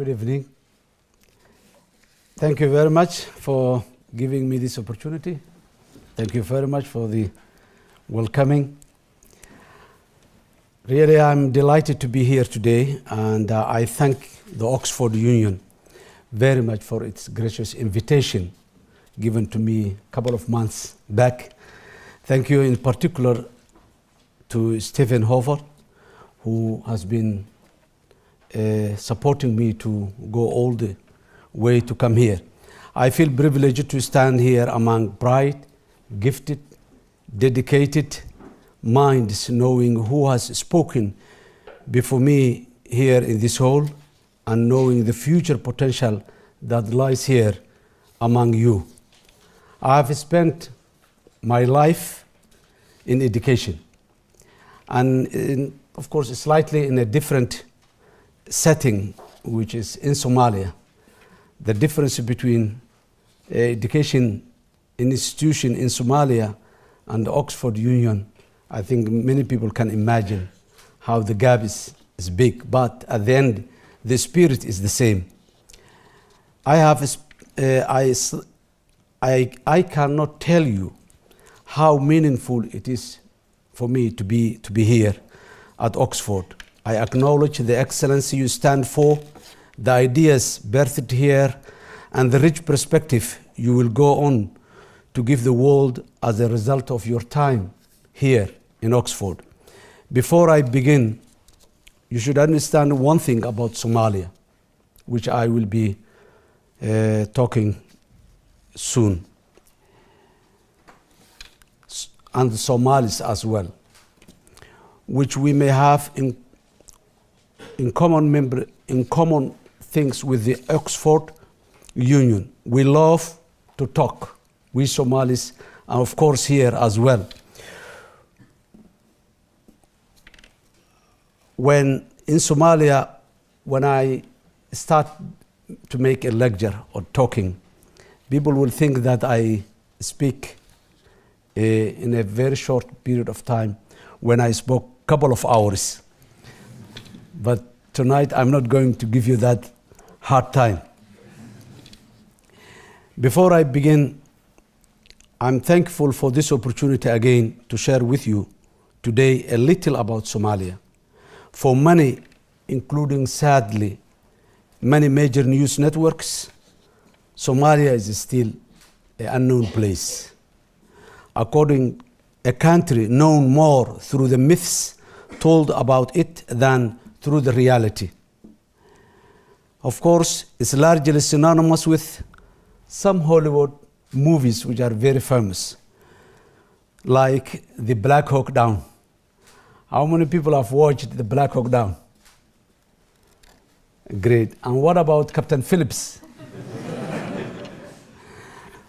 Good evening. Thank you very much for giving me this opportunity. Thank you very much for the welcoming. Really, I'm delighted to be here today, and I thank the Oxford Union very much for its gracious invitation given to me a couple of months back. Thank you in particular to Stephen Hofer, who has been supporting me to go all the way to come here. I feel privileged to stand here among bright, gifted, dedicated minds, knowing who has spoken before me here in this hall and knowing the future potential that lies here among you. I have spent my life in education and of course slightly in a different setting, which is in Somalia. The difference between education institution in Somalia and the Oxford Union, I think many people can imagine how the gap is big, but at the end, the spirit is the same. I cannot tell you how meaningful it is for me to be here at Oxford. I acknowledge the excellence you stand for, the ideas birthed here, and the rich perspective you will go on to give the world as a result of your time here in Oxford. Before I begin, you should understand one thing about Somalia, which I will be talking soon, and the Somalis as well, which we may have in common things with the Oxford Union. We love to talk, we Somalis, and of course here as well. When in Somalia, when I start to make a lecture or talking, people will think that I speak in a very short period of time when I spoke a couple of hours. But tonight I'm not going to give you that hard time. Before I begin, I'm thankful for this opportunity again to share with you today a little about Somalia. For many, including sadly many major news networks, Somalia is still an unknown place. According a country known more through the myths told about it than through the reality. Of course, it's largely synonymous with some Hollywood movies which are very famous, like the Black Hawk Down. How many people have watched the Black Hawk Down? Great. And what about Captain Phillips?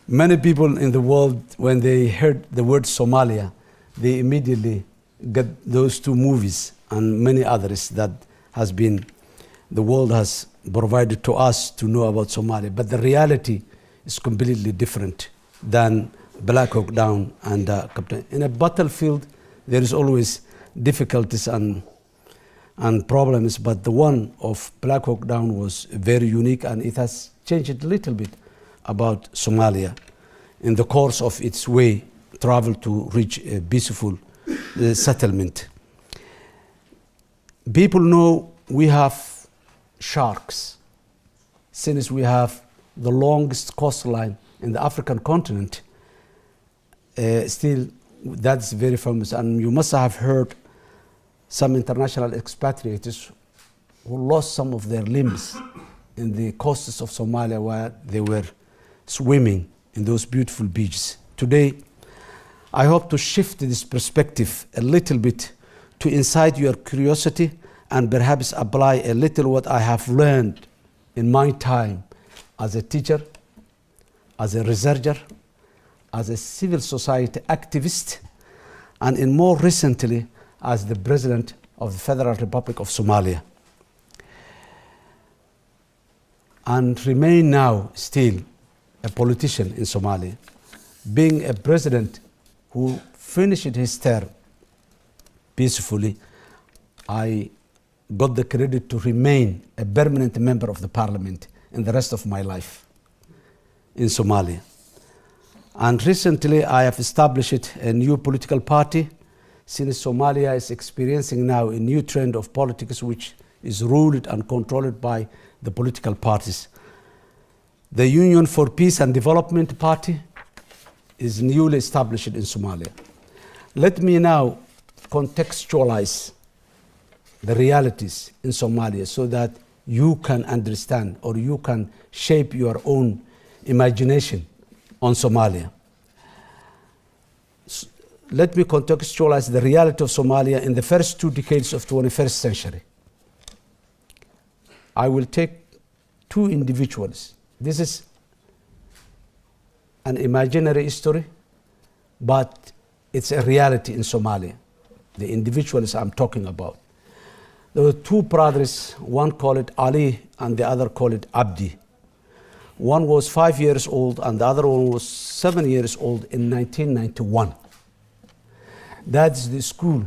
Many people in the world, when they heard the word Somalia, they immediately get those two movies and many others that the world has provided to us to know about Somalia. But the reality is completely different than Black Hawk Down and Captain. In a battlefield, there is always difficulties and problems, but the one of Black Hawk Down was very unique, and it has changed a little bit about Somalia in the course of its way travel to reach a peaceful settlement. People know we have sharks, since we have the longest coastline in the African continent. Still, that's very famous, and you must have heard some international expatriates who lost some of their limbs in the coasts of Somalia where they were swimming in those beautiful beaches. Today, I hope to shift this perspective a little bit to incite your curiosity and perhaps apply a little what I have learned in my time as a teacher, as a researcher, as a civil society activist, and in more recently as the President of the Federal Republic of Somalia. And remain now still a politician in Somalia, being a president who finished his term peacefully. I got the credit to remain a permanent member of the parliament in the rest of my life in Somalia. And recently I have established a new political party, since Somalia is experiencing now a new trend of politics which is ruled and controlled by the political parties. The Union for Peace and Development Party is newly established in Somalia. Let me now contextualize the realities in Somalia so that you can understand or you can shape your own imagination on Somalia. Let me contextualize the reality of Somalia in the first 2 decades of the 21st century. I will take 2 individuals. This is an imaginary history, but it's a reality in Somalia, the individuals I'm talking about. There were 2 brothers, one called it Ali and the other called it Abdi. One was 5 years old and the other one was 7 years old in 1991. That's the school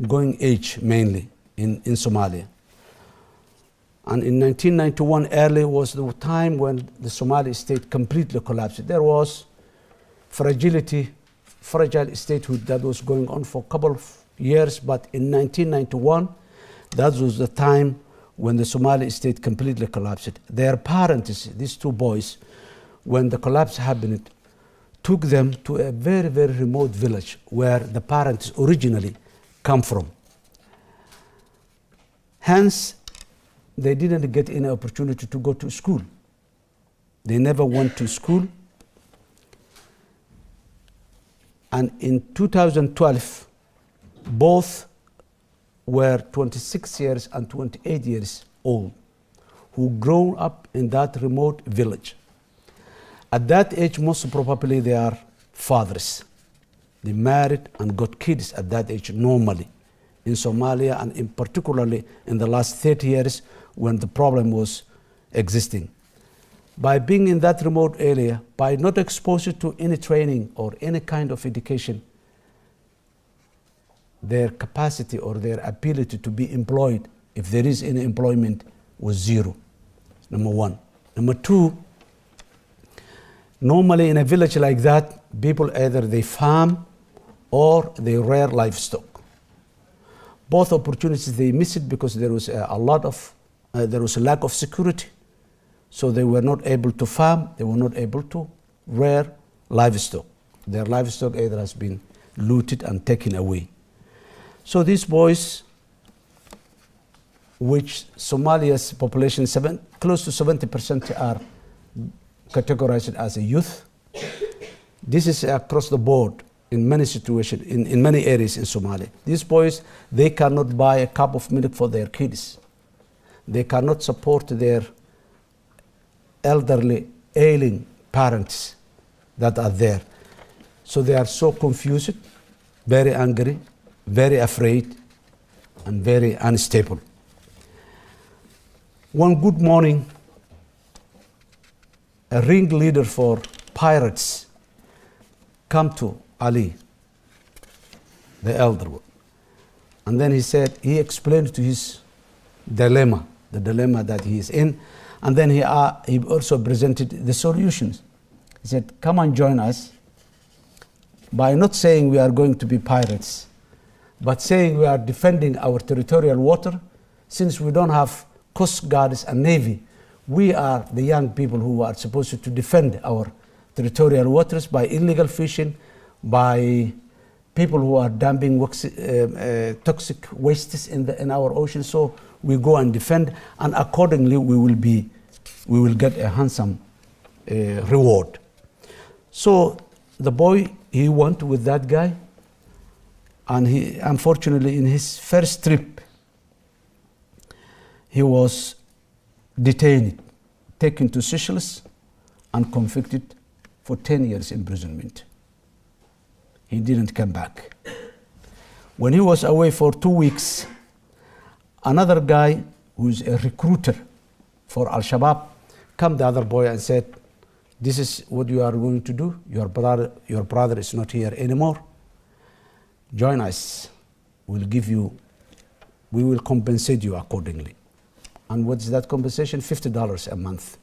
going age mainly in Somalia. And in 1991 early was the time when the Somali state completely collapsed. There was fragile statehood that was going on for a couple of years, but in 1991, that was the time when the Somali state completely collapsed. Their parents, these 2 boys, when the collapse happened, took them to a very, very remote village where the parents originally come from. Hence, they didn't get any opportunity to go to school. They never went to school. And in 2012, both were 26 years and 28 years old, who grew up in that remote village. At that age, most probably they are fathers. They married and got kids at that age normally in Somalia, and in particularly in the last 30 years when the problem was existing. By being in that remote area, by not exposed to any training or any kind of education, their capacity or their ability to be employed, if there is any employment, was 0, number 1. Number 2, normally in a village like that, people either they farm or they rear livestock. Both opportunities they missed it because there was a lack of security. So they were not able to farm, they were not able to rear livestock. Their livestock either has been looted and taken away. So these boys, which Somalia's population, close to 70% are categorized as a youth. This is across the board in many situations, in many areas in Somalia. These boys, they cannot buy a cup of milk for their kids. They cannot support their elderly, ailing parents that are there. So they are so confused, very angry, very afraid, and very unstable. One good morning, a ringleader for pirates come to Ali, the elder one. And then he explained to his dilemma, the dilemma that he is in. And then he also presented the solutions. He said, come and join us by not saying we are going to be pirates, but saying we are defending our territorial water. Since we don't have coast guards and navy, we are the young people who are supposed to defend our territorial waters by illegal fishing, by people who are dumping toxic wastes in our ocean. So we go and defend, and accordingly we will get a handsome reward. So the boy, he went with that guy, and he, unfortunately, in his first trip, he was detained, taken to Seychelles, and convicted for 10 years imprisonment. He didn't come back. When he was away for 2 weeks, another guy who's a recruiter for Al-Shabaab came the other boy and said, this is what you are going to do. Your brother is not here anymore. Join us. We'll give you we will compensate you accordingly. And what is that compensation? $50 a month.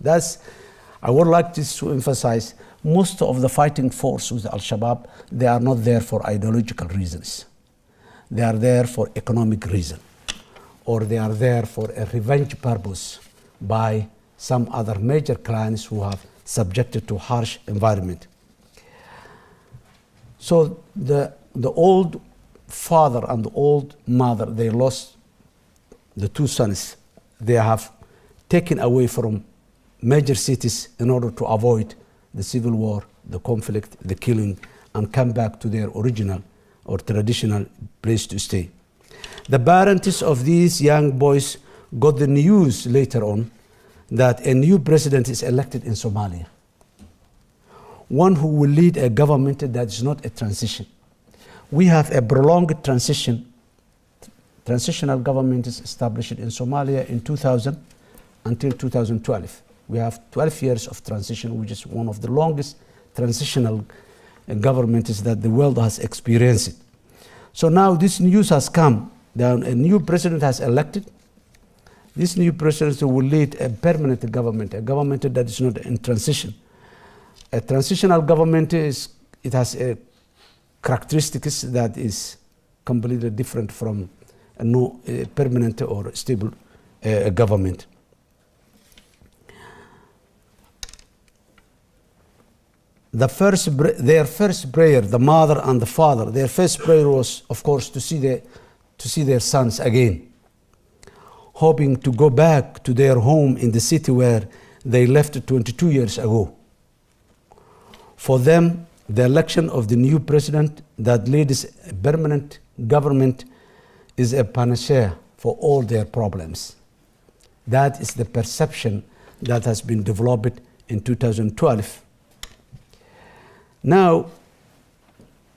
That's, I would like to emphasize, most of the fighting force with Al-Shabaab, they are not there for ideological reasons. They are there for economic reason, or they are there for a revenge purpose by some other major clans who have subjected to harsh environment. So the old father and the old mother, they lost the two sons. They have taken away from major cities in order to avoid the civil war, the conflict, the killing, and come back to their original or traditional place to stay. The parents of these young boys got the news later on that a new president is elected in Somalia. One who will lead a government that is not a transition. We have a prolonged transition. Transitional government is established in Somalia in 2000 until 2012. We have 12 years of transition, which is one of the longest transitional governments that the world has experienced. So now this news has come, that a new president has elected. This new president will lead a permanent government, a government that is not in transition. A transitional government it has a characteristics that is completely different from a permanent or stable government. Their first prayer, the mother and the father, their first prayer was, of course, to see their sons again, hoping to go back to their home in the city where they left 22 years ago. For them, the election of the new president that leads a permanent government is a panacea for all their problems. That is the perception that has been developed in 2012. Now,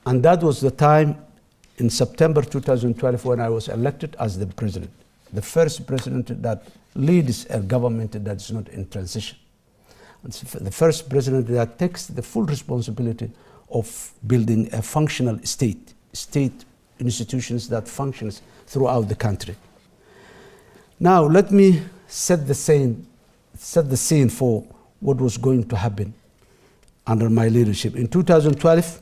and that was the time in September 2012 when I was elected as the president, the first president that leads a government that is not in transition. It's the first president that takes the full responsibility of building a functional state institutions that functions throughout the country. Now, let me set the scene for what was going to happen under my leadership. In 2012,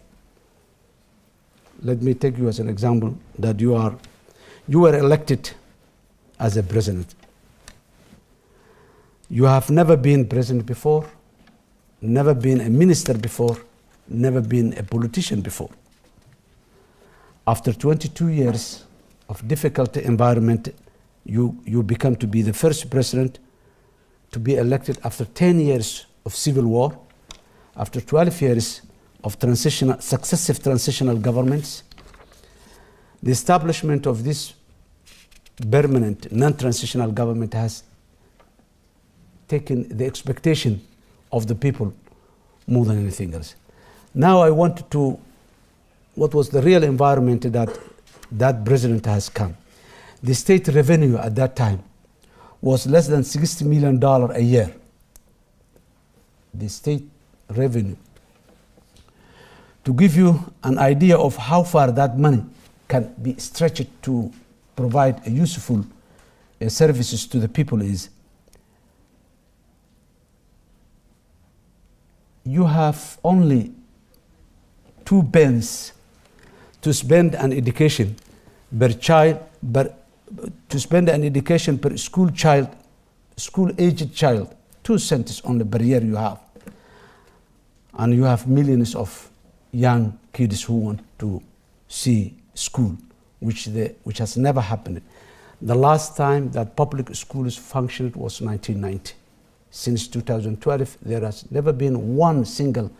let me take you as an example that you were elected as a president. You have never been president before, never been a minister before, never been a politician before. After 22 years of difficult environment, you become to be the first president to be elected after 10 years of civil war, after 12 years of successive transitional governments. The establishment of this permanent non-transitional government has taken the expectation of the people more than anything else. Now I want to, what was the real environment that president has come. The state revenue at that time was less than $60 million a year. The state revenue. To give you an idea of how far that money can be stretched to provide a useful services to the people is, you have only 2 pence to spend on education per child, to spend an education per school-aged child, 2 cents only per year you have. And you have millions of young kids who want to see school, which has never happened. The last time that public schools functioned was 1990. Since 2012, there has never been one single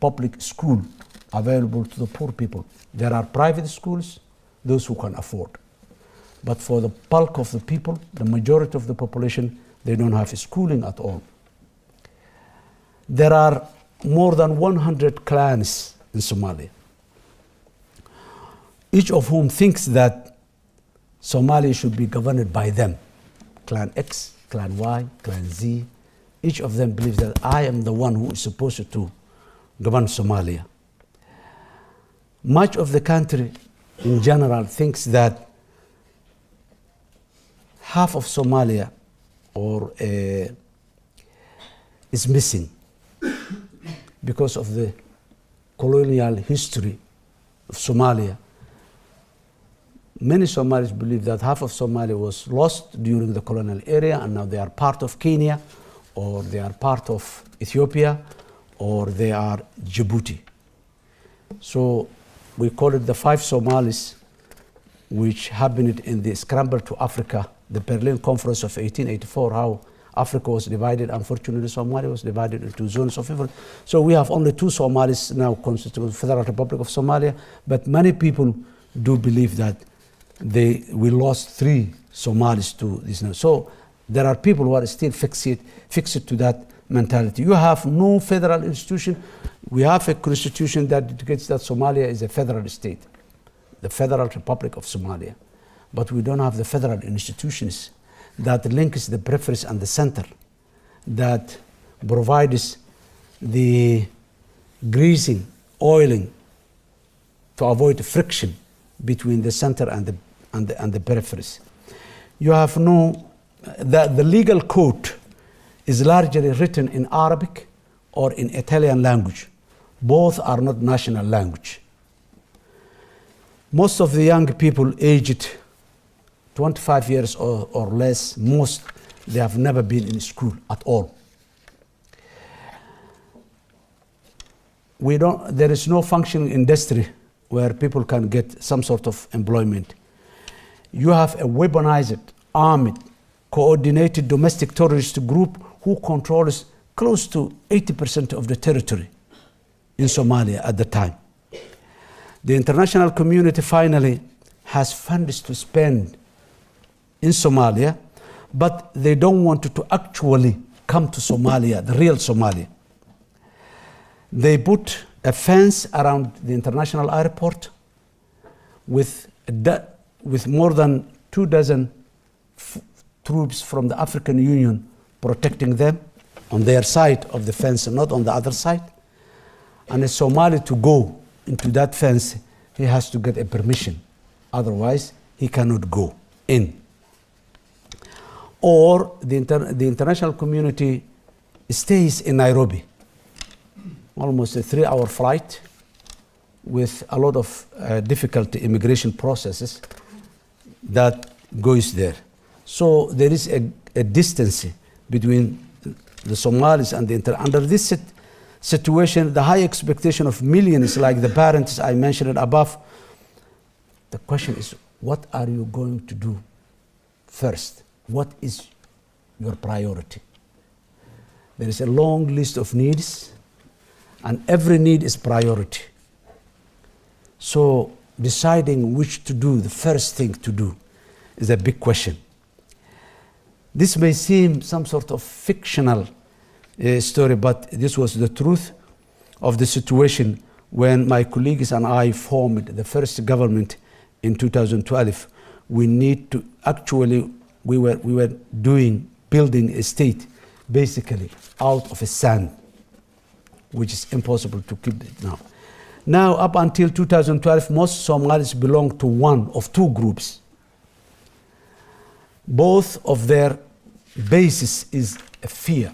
public school available to the poor people. There are private schools, those who can afford. But for the bulk of the people, the majority of the population, they don't have schooling at all. There are more than 100 clans in Somalia, each of whom thinks that Somalia should be governed by them. Clan X, Clan Y, Clan Z, each of them believes that I am the one who is supposed to govern Somalia. Much of the country in general thinks that half of Somalia is missing because of the colonial history of Somalia. Many Somalis believe that half of Somalia was lost during the colonial era, and now they are part of Kenya, or they are part of Ethiopia, or they are Djibouti. So we call it the 5 Somalis, which happened in the Scramble to Africa, the Berlin Conference of 1884, how Africa was divided. Unfortunately, Somalia was divided into zones of influence. So we have only 2 Somalis now constituting the Federal Republic of Somalia, but many people do believe that we lost 3 Somalis to this now. So there are people who are still fixed to that mentality. You have no federal institution. We have a constitution that indicates that Somalia is a federal state, the Federal Republic of Somalia. But we don't have the federal institutions that links the peripheries and the center, that provides the greasing, oiling to avoid friction between the center and the peripheries. You have the legal code is largely written in Arabic or in Italian language. Both are not national language. Most of the young people aged 25 years or less, they have never been in school at all. There is no functioning industry where people can get some sort of employment. You have a weaponized, armed, coordinated domestic terrorist group who controls close to 80% of the territory in Somalia at the time. The international community finally has funds to spend in Somalia, but they don't want to actually come to Somalia, the real Somalia. They put a fence around the international airport with more than 24 troops from the African Union protecting them on their side of the fence and not on the other side. And a Somali to go into that fence, he has to get a permission. Otherwise, he cannot go in. Or the international community stays in Nairobi, almost a 3-hour flight with a lot of difficult immigration processes that goes there. So there is a distance between the Somalis and under this situation, the high expectation of millions like the parents I mentioned above, the question is, what are you going to do first? What is your priority? There is a long list of needs, and every need is priority. So deciding which to do, the first thing to do, is a big question. This may seem some sort of fictional story, but this was the truth of the situation when my colleagues and I formed the first government in 2012. We were building a state basically out of a sand, which is impossible to keep it now. Now, up until 2012, most Somalis belong to one of 2 groups. Both of their basis is a fear.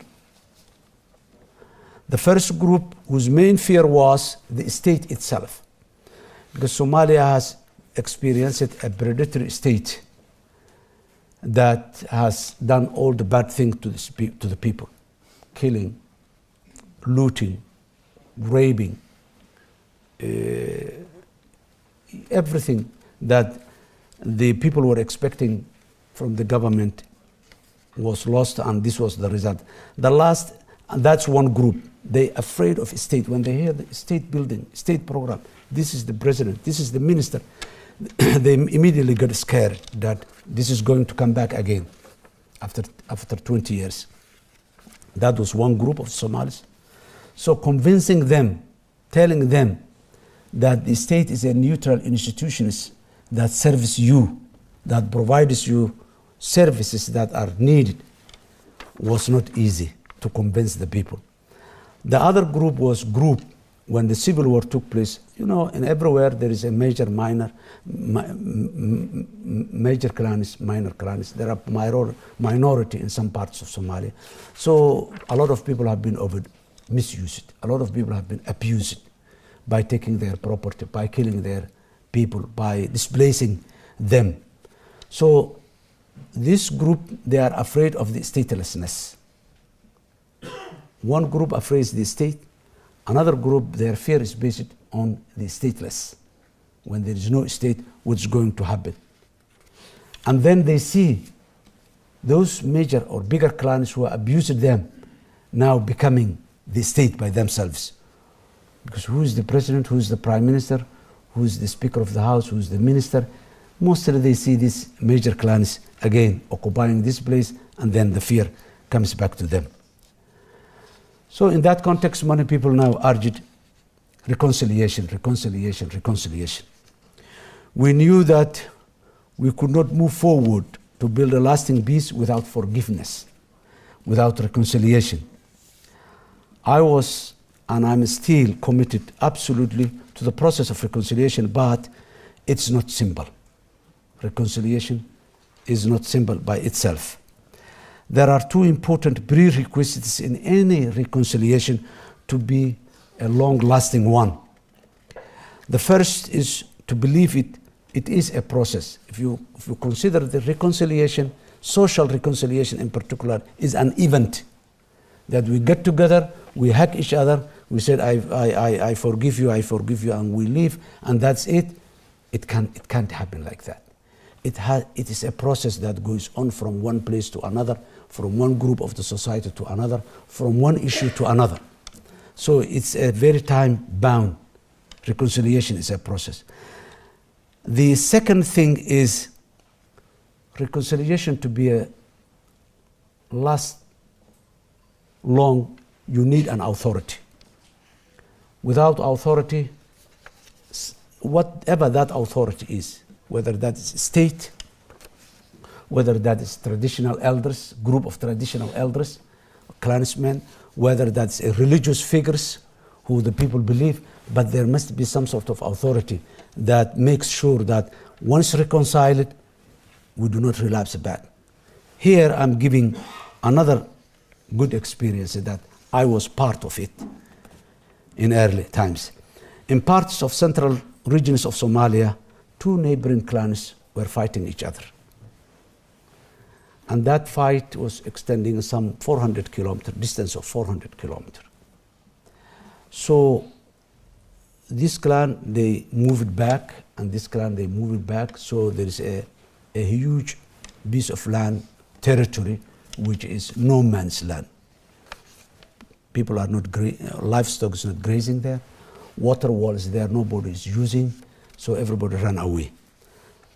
The first group, whose main fear was the state itself, because Somalia has experienced a predatory state that has done all the bad things to the people, killing, looting, raping, everything that the people were expecting from the government was lost, and this was the result. That's one group. They're afraid of state. When they hear the state building, state program, this is the president, this is the minister, they immediately get scared that this is going to come back again after 20 years. That was one group of Somalis. So convincing them, telling them that the state is a neutral institution that serves you, that provides you services that are needed, was not easy to convince the people. The other group was when the civil war took place, you know, in everywhere there is a major, minor, major clans, minor clans. There are minority in some parts of Somalia. So a lot of people have been misused. A lot of people have been abused by taking their property, by killing their people, by displacing them. So this group, they are afraid of the statelessness. One group afraid of the state. Another group, their fear is based on the stateless. When there is no state, what's going to happen? And then they see those major or bigger clans who abused them now becoming the state by themselves. Because who is the president, who is the prime minister, who is the speaker of the house, who is the minister? Mostly they see these major clans again occupying this place, and then the fear comes back to them. So in that context, many people now urged reconciliation, reconciliation, reconciliation. We knew that we could not move forward to build a lasting peace without forgiveness, without reconciliation. I was, and I'm still committed absolutely to the process of reconciliation, but it's not simple. Reconciliation is not simple by itself. There are two important prerequisites in any reconciliation to be a long-lasting one. The first is to believe it is a process. If you consider the reconciliation, social reconciliation in particular, is an event that we get together, we hug each other, we said, I forgive you, and we leave, and that's it. It can't happen like that. It is a process that goes on from one place to another, from one group of the society to another, from one issue to another. So it's a very time-bound. Reconciliation is a process. The second thing is reconciliation to be a last long, you need an authority. Without authority, whatever that authority is, whether that is state, whether that is traditional elders, group of traditional elders, clansmen, whether that's religious figures who the people believe, but there must be some sort of authority that makes sure that once reconciled, we do not relapse back. Here I'm giving another good experience that I was part of it in early times. In parts of central regions of Somalia, two neighboring clans were fighting each other. And that fight was extending some 400 kilometers, distance of 400 kilometers. So this clan, they moved back, and this clan, they moved back. So there is a huge piece of land, territory, which is no man's land. People are not, livestock is not grazing there. Water walls there, nobody is using. So everybody ran away.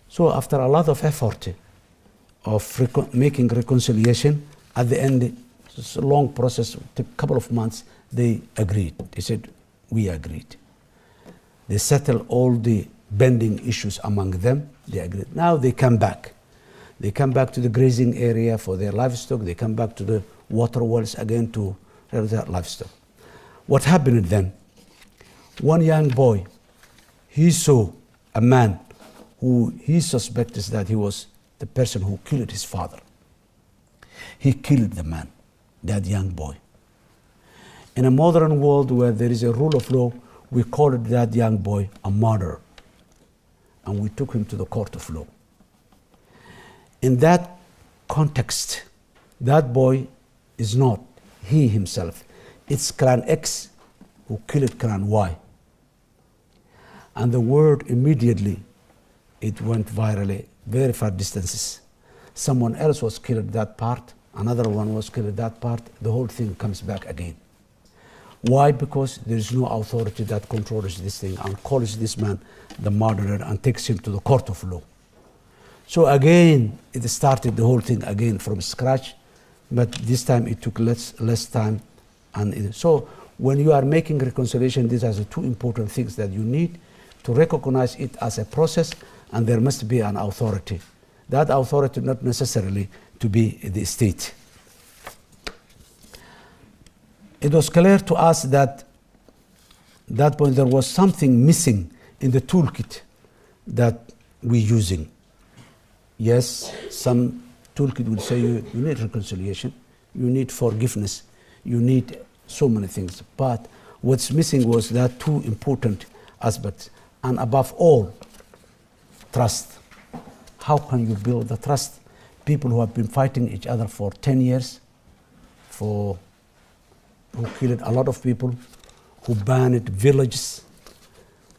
So after a lot of effort of making reconciliation, at the end, it's a long process, it took a couple of months, they agreed. They said, we agreed. They settled all the bending issues among them. They agreed. Now they come back. They come back to the grazing area for their livestock. They come back to the water wells again to their livestock. What happened then? One young boy, he saw a man who he suspects that he was the person who killed his father. He killed the man, that young boy. In a modern world where there is a rule of law, we called that young boy a murderer. And we took him to the court of law. In that context, that boy is not he himself. It's Clan X who killed Clan Y. And the word immediately, it went virally, very far distances. Someone else was killed that part, another one was killed that part, the whole thing comes back again. Why? Because there is no authority that controls this thing and calls this man the murderer and takes him to the court of law. So again, it started the whole thing again from scratch, but this time it took less time. And so when you are making reconciliation, these are the two important things that you need to recognize it as a process, and there must be an authority. That authority not necessarily to be the state. It was clear to us that that point there was something missing in the toolkit that we're using. Yes, some toolkit will say you need reconciliation, you need forgiveness, you need so many things. But what's missing was that two important aspects. And above all, trust. How can you build the trust? People who have been fighting each other for 10 years, who killed a lot of people, who banned villages.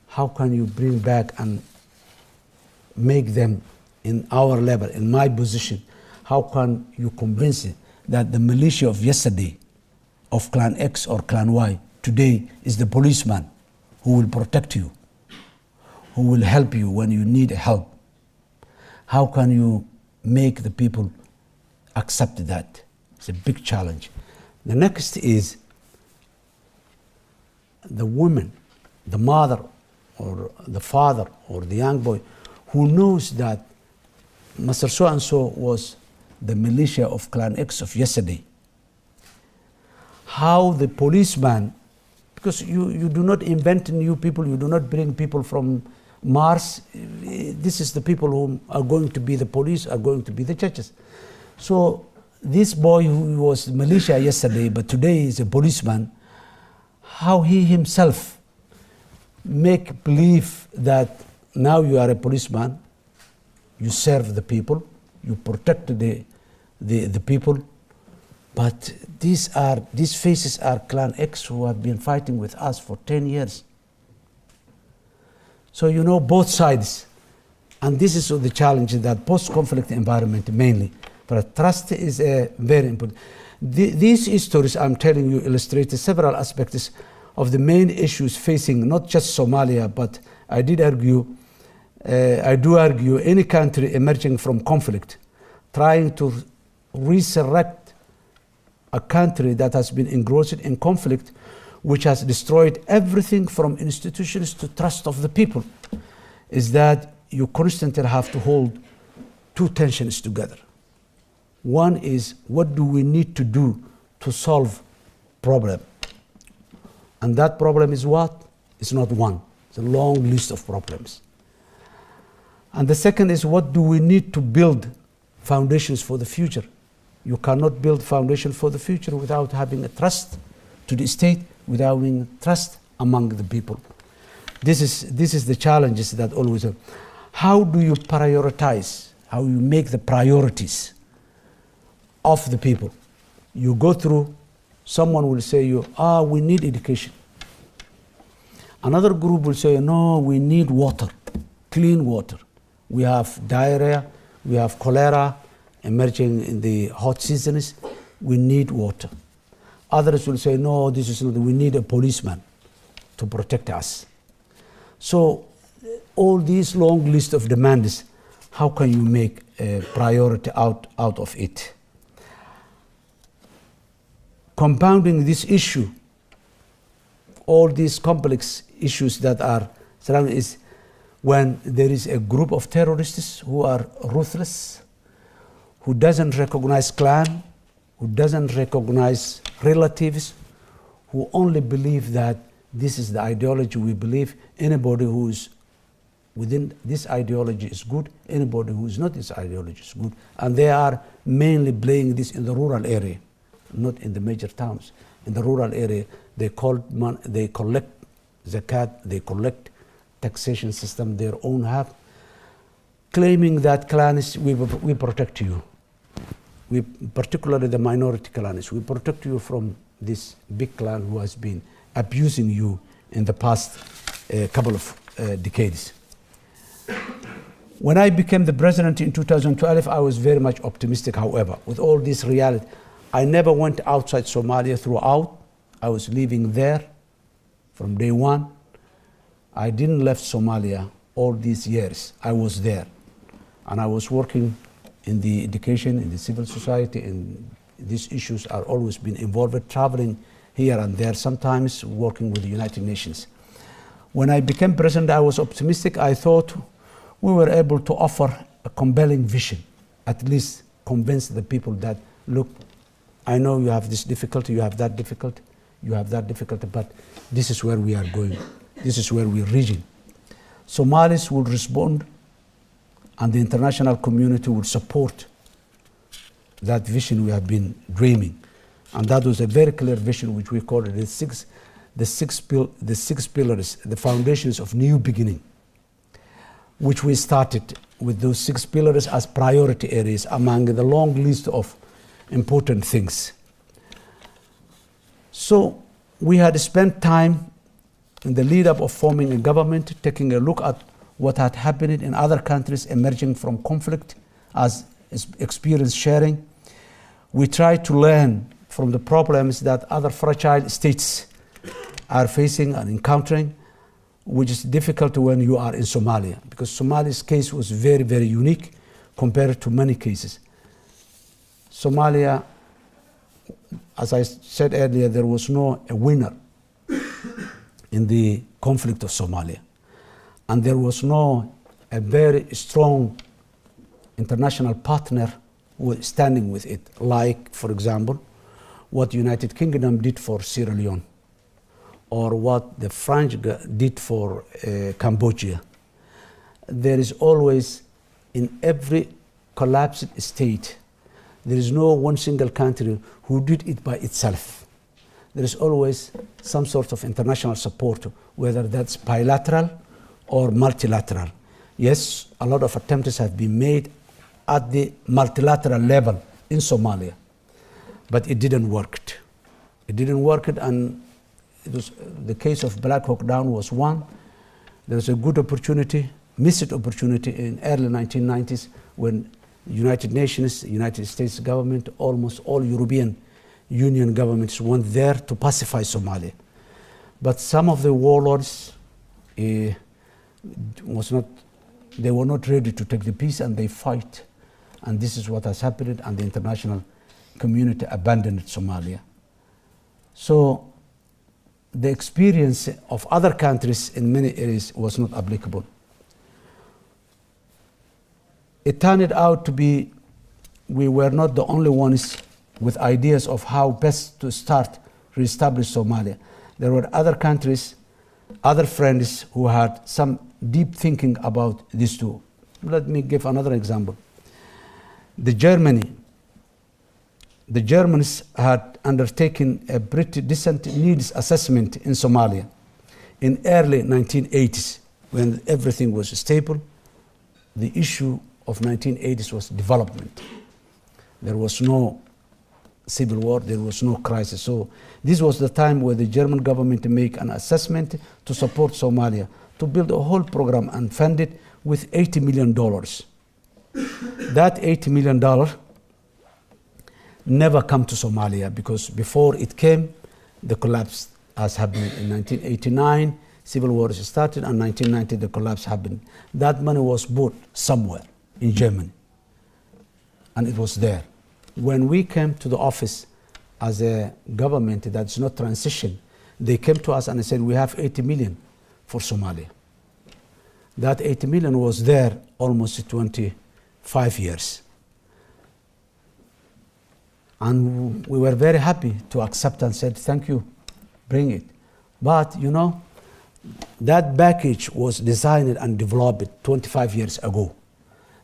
How can you bring back and make them in our level, in my position? How can you convince it that the militia of yesterday, of Clan X or Clan Y, today is the policeman who will protect you, who will help you when you need help? How can you make the people accept that? It's a big challenge. The next is the woman, the mother, or the father, or the young boy who knows that Mr. So-and-so was the militia of Clan X of yesterday. How the policeman, because you do not invent new people, you do not bring people from Mars. This is the people who are going to be the police, are going to be the judges. So this boy who was militia yesterday, but today is a policeman, how he himself make believe that now you are a policeman, you serve the people, you protect the people, but these faces are Clan X who have been fighting with us for 10 years. So you know both sides, and this is the challenge in that post-conflict environment mainly. But trust is very important. These stories I'm telling you illustrate several aspects of the main issues facing not just Somalia, but I do argue any country emerging from conflict, trying to resurrect a country that has been engrossed in conflict, which has destroyed everything from institutions to trust of the people, is that you constantly have to hold two tensions together. One is, what do we need to do to solve problem? And that problem is what? It's not one. It's a long list of problems. And the second is, what do we need to build foundations for the future? You cannot build foundation for the future without having a trust to the state, without having trust among the people. This is the challenges that always have. How do you prioritize? How you make the priorities of the people? You go through, someone will say we need education. Another group will say, no, we need water, clean water. We have diarrhea, we have cholera emerging in the hot seasons. We need water. Others will say, no, this is not, we need a policeman to protect us. So all these long list of demands, how can you make a priority out of it? Compounding this issue, all these complex issues that are surrounding, is when there is a group of terrorists who are ruthless, who doesn't recognize clan, who doesn't recognize relatives, who only believe that this is the ideology we believe. Anybody who is within this ideology is good, anybody who is not this ideology is good. And they are mainly playing this in the rural area, not in the major towns. In the rural area, they collect zakat, they collect taxation system, their own have, claiming that clans, we protect you. We, particularly the minority clans, we protect you from this big clan who has been abusing you in the past couple of decades. When I became the president in 2012, I was very much optimistic, however, with all this reality. I never went outside Somalia throughout. I was living there from day one. I didn't left Somalia all these years. I was there. And I was working in the education, in the civil society, and these issues are always been involved, traveling here and there, sometimes working with the United Nations. When I became president, I was optimistic. I thought we were able to offer a compelling vision, at least convince the people that, look, I know you have this difficulty, you have that difficulty. you have that difficulty, but this is where we are going. This is where we're reaching. Somalis will respond, and the international community will support that vision we have been dreaming. And that was a very clear vision, which we call it the six pillars, the foundations of new beginning, which we started with those 6 pillars as priority areas among the long list of important things. So we had spent time in the lead up of forming a government, taking a look at what had happened in other countries emerging from conflict as experience sharing. We tried to learn from the problems that other fragile states are facing and encountering, which is difficult when you are in Somalia, because Somalia's case was very, very unique compared to many cases. Somalia, as I said earlier, there was no a winner in the conflict of Somalia. And there was no a very strong international partner standing with it, like, for example, what the United Kingdom did for Sierra Leone, or what the French did for Cambodia. There is always, in every collapsed state, there is no one single country who did it by itself. There is always some sort of international support, whether that's bilateral or multilateral. Yes, a lot of attempts have been made at the multilateral level in Somalia, but it didn't work. It didn't work, and it was the case of Black Hawk Down was one. There was a good opportunity, missed opportunity in early 1990s when United Nations, United States government, almost all European Union governments went there to pacify Somalia. But some of the warlords they were not ready to take the peace, and they fight. And this is what has happened, and the international community abandoned Somalia. So the experience of other countries in many areas was not applicable. It turned out to be we were not the only ones with ideas of how best to start reestablish Somalia. There were other countries, other friends who had some deep thinking about this too. Let me give another example. The Germans had undertaken a pretty decent needs assessment in Somalia in early 1980s when everything was stable. The issue of 1980s was development. There was no civil war, there was no crisis. So this was the time where the German government made an assessment to support Somalia, to build a whole program and fund it with $80 million. That $80 million never come to Somalia, because before it came, the collapse has happened in 1989, civil wars started, and 1990 the collapse happened. That money was bought somewhere in Germany, and it was there. When we came to the office as a government that's not transition, they came to us and said, we have 80 million for Somalia. That 80 million was there almost 25 years. And we were very happy to accept and said, thank you, bring it. But, you know, that package was designed and developed 25 years ago.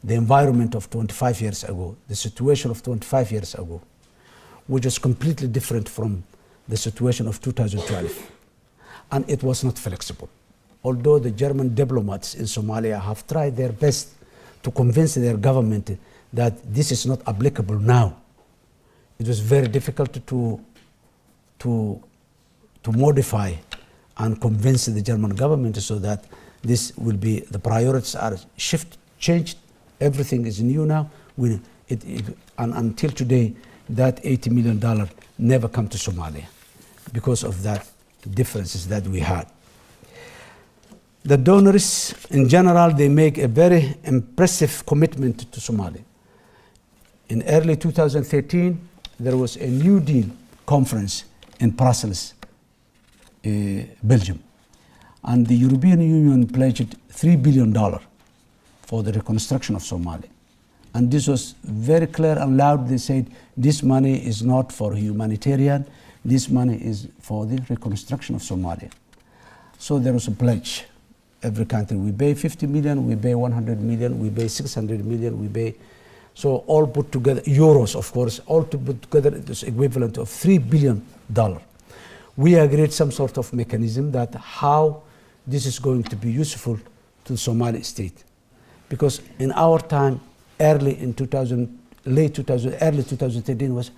The environment of 25 years ago, the situation of 25 years ago, which is completely different from the situation of 2012. And it was not flexible. Although the German diplomats in Somalia have tried their best to convince their government that this is not applicable now, it was very difficult to modify and convince the German government so that this will be, the priorities are changed, everything is new now. And until today, that $80 million never come to Somalia because of that differences that we had. The donors, in general, they make a very impressive commitment to Somalia. In early 2013, there was a New Deal conference in Brussels, Belgium. And the European Union pledged $3 billion for the reconstruction of Somalia. And this was very clear and loud. They said, this money is not for humanitarian, This money is for the reconstruction of Somalia. So there was a pledge. Every country, we pay 50 million, we pay 100 million, we pay 600 million, we pay, so all put together, euros of course, all to put together it is equivalent of $3 billion. We agreed some sort of mechanism that how this is going to be useful to the Somali state. Because in our time, early 2013 was,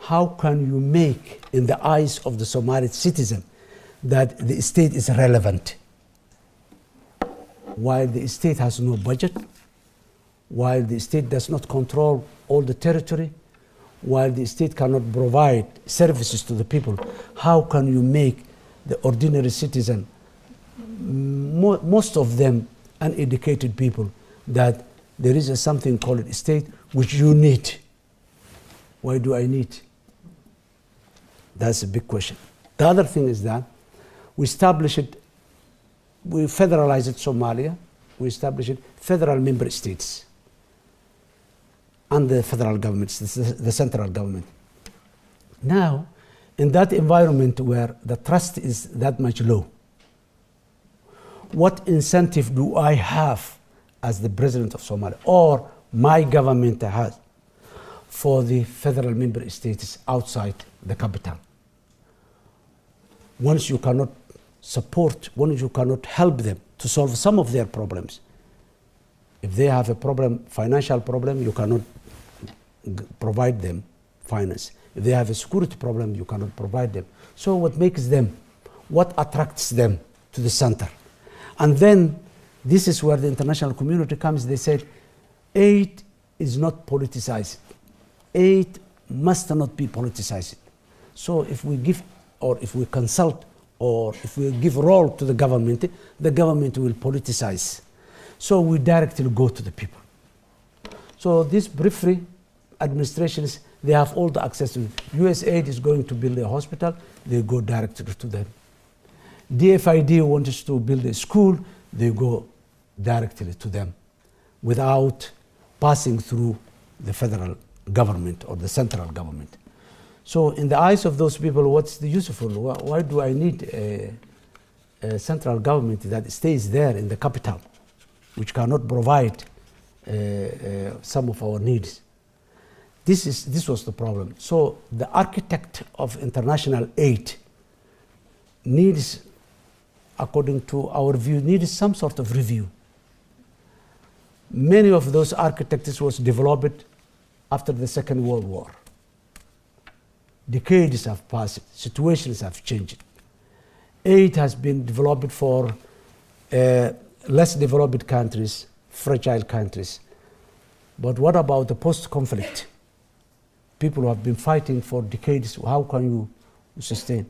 how can you make in the eyes of the Somali citizen that the state is relevant? While the state has no budget, while the state does not control all the territory, while the state cannot provide services to the people, how can you make the ordinary citizen, most of them uneducated people, that there is something called a state which you need? Why do I need? That's a big question. The other thing is that we federalized Somalia, we established federal member states and the federal government, the central government. Now, in that environment where the trust is that much low, what incentive do I have as the president of Somalia, or my government has, for the federal member states outside the capital? Once you cannot support, once you cannot help them to solve some of their problems. If they have a problem, financial problem, you cannot provide them finance. If they have a security problem, you cannot provide them. So what makes them, what attracts them to the center? And then this is where the international community comes. They said, aid is not politicized. Aid must not be politicized. So if we give, or if we consult, or if we give role to the government will politicize. So we directly go to the people. So these periphery administrations, they have all the access to it. USAID is going to build a hospital, they go directly to them. DFID wants to build a school, they go directly to them without passing through the federal government or the central government. So in the eyes of those people, what's the useful? Why do I need a central government that stays there in the capital, which cannot provide some of our needs? This was the problem. So the architect of international aid needs, according to our view, needs some sort of review. Many of those architects was developed after the Second World War. Decades have passed, situations have changed. Aid has been developed for less developed countries, fragile countries. But what about the post-conflict? People who have been fighting for decades, how can you sustain?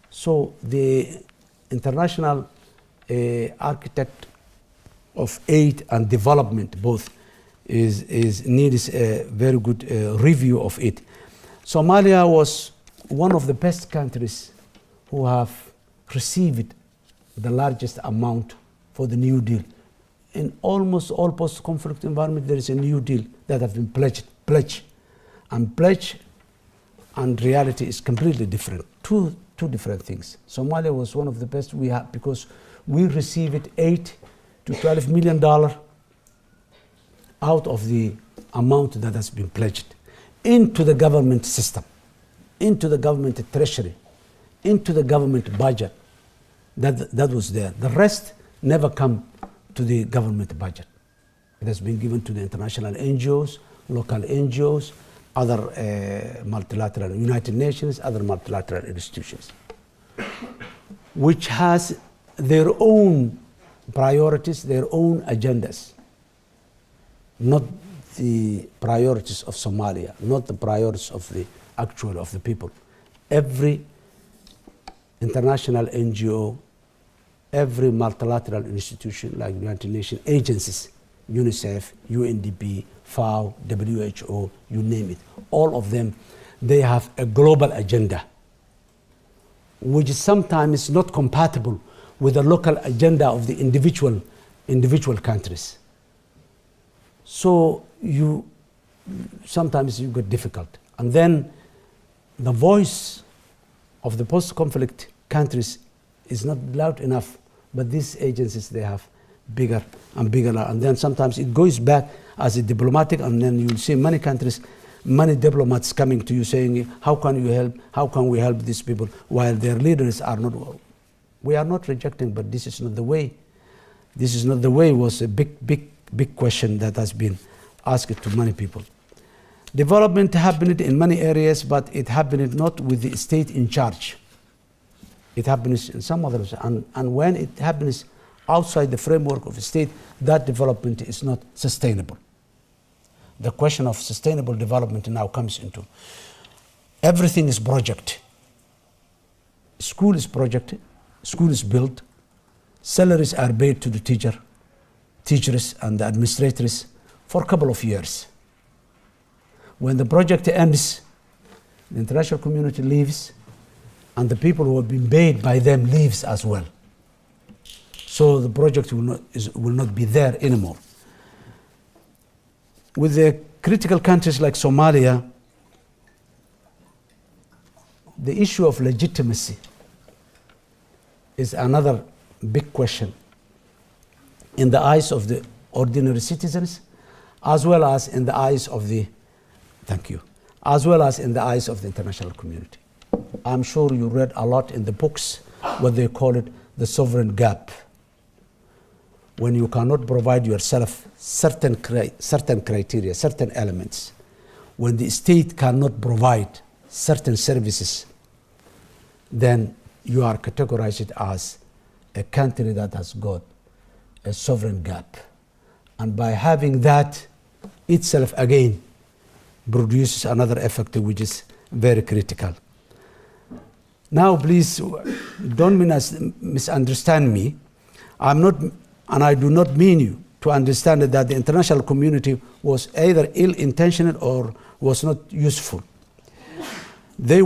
So the international architect of aid and development both needs a very good review of it. Somalia was one of the best countries who have received the largest amount for the New Deal. In almost all post-conflict environment, there is a New Deal that have been pledged. And pledge and reality is completely different. Two different things. Somalia was one of the best we have because we received $8 to $12 million out of the amount that has been pledged into the government system, into the government treasury, into the government budget. That was there. The rest never come to the government budget. It has been given to the international NGOs, local NGOs, other multilateral, United Nations, other multilateral institutions, which has their own priorities, their own agendas, not the priorities of Somalia, not the priorities of the actual of the people. Every international NGO, every multilateral institution like United Nations agencies, UNICEF, UNDP, FAO, WHO, you name it, all of them, they have a global agenda, which sometimes is not compatible with the local agenda of the individual countries. So sometimes you get difficult. And then the voice of the post-conflict countries is not loud enough, but these agencies, they have bigger and bigger, and then sometimes it goes back as a diplomatic, and then you'll see many countries, many diplomats coming to you saying, how can you help, how can we help these people, while their leaders are not. We are not rejecting, but this is not the way. This is not the way was a big question that has been asked to many people. Development happened in many areas, but it happened not with the state in charge. It happens in some others, and when it happens outside the framework of the state, that development is not sustainable. The question of sustainable development now comes into. Everything is project. School is project, school is built, salaries are paid to the teachers and the administrators for a couple of years. When the project ends, the international community leaves, and the people who have been paid by them leaves as well. So the project will not be there anymore. With the critical countries like Somalia, the issue of legitimacy is another big question in the eyes of the ordinary citizens, as well as in the eyes of the, as well as in the eyes of the international community. I'm sure you read a lot in the books, what they call it, the sovereign gap. When you cannot provide yourself certain criteria, certain elements, when the state cannot provide certain services, then you are categorized as a country that has got a sovereign gap. And by having that itself again produces another effect which is very critical. Now please don't misunderstand me. I'm not, and I do not mean you to understand that the international community was either ill-intentioned or was not useful. They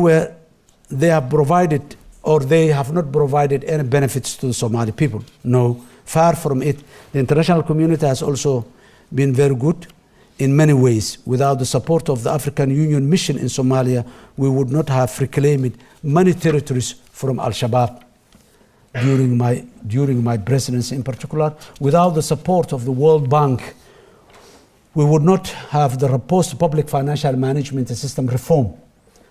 have provided, or they have not provided any benefits to the Somali people. No, far from it. The international community has also been very good in many ways. Without the support of the African Union mission in Somalia, we would not have reclaimed many territories from Al-Shabaab during my presidency in particular. Without the support of the World Bank, we would not have the post-public financial management system reform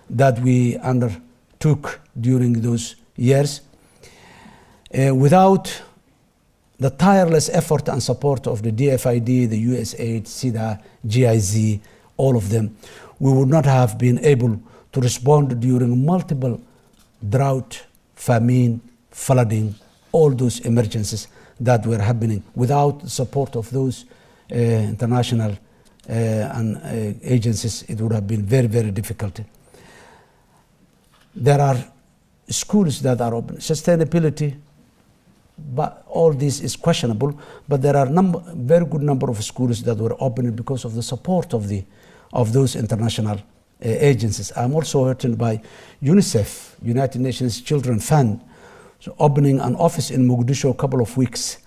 that we undertook during those years. Without the tireless effort and support of the DFID, the USAID, SIDA, GIZ, all of them, we would not have been able to respond during multiple drought, famine, flooding, all those emergencies that were happening. Without the support of those international agencies, it would have been very, very difficult. There are schools that are open. Sustainability, but all this is questionable, but there are very good number of schools that were opened because of the support of those international agencies. I'm also heartened by UNICEF, United Nations Children Fund, so opening an office in Mogadishu a couple of weeks,